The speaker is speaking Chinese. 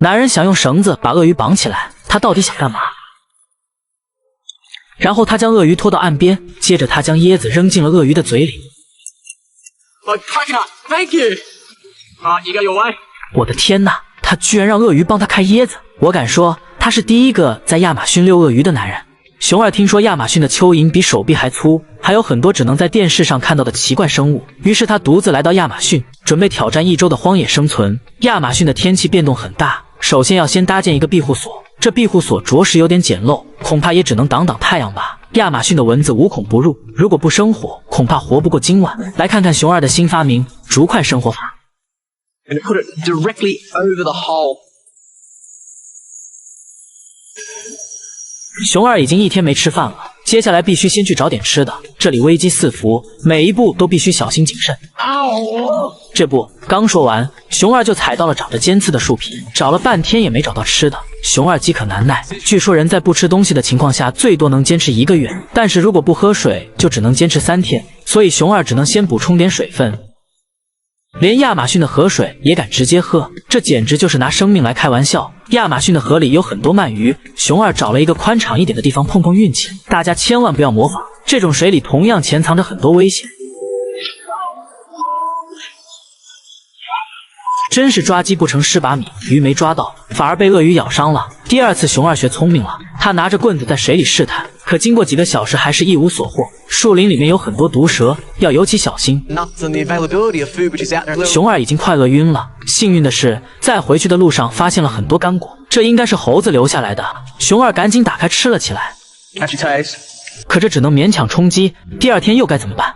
男人想用绳子把鳄鱼绑起来，他到底想干嘛？然后他将鳄鱼拖到岸边，接着他将椰子扔进了鳄鱼的嘴里。Thank you。而家有位。我的天哪！他居然让鳄鱼帮他开椰子！我敢说，他是第一个在亚马逊遛鳄鱼的男人。熊二听说亚马逊的蚯蚓比手臂还粗，还有很多只能在电视上看到的奇怪生物，于是他独自来到亚马逊，准备挑战1周的荒野生存。亚马逊的天气变动很大，首先要先搭建一个庇护所，这庇护所着实有点简陋，恐怕也只能挡挡太阳吧。亚马逊的蚊子无孔不入，如果不生火，恐怕活不过今晚。来看看熊二的新发明——竹块生火法。And put it directly over the hole。熊二已经1天没吃饭了，接下来必须先去找点吃的。这里危机四伏，每一步都必须小心谨慎。这不，刚说完，熊二就踩到了长着尖刺的树皮，找了半天也没找到吃的。熊二饥渴难耐，据说人在不吃东西的情况下，最多能坚持1个月，但是如果不喝水，就只能坚持3天。所以熊二只能先补充点水分。连亚马逊的河水也敢直接喝，这简直就是拿生命来开玩笑。亚马逊的河里有很多鳗鱼，熊二找了一个宽敞一点的地方碰碰运气。大家千万不要模仿，这种水里同样潜藏着很多危险。真是抓鸡不成蚀把米，鱼没抓到，反而被鳄鱼咬伤了。第2次熊二学聪明了，他拿着棍子在水里试探，可经过几个小时还是一无所获。树林里面有很多毒蛇，要尤其小心。熊二已经快饿晕了，幸运的是，在回去的路上发现了很多干果，这应该是猴子留下来的。熊二赶紧打开吃了起来，可这只能勉强充饥。第2天又该怎么办？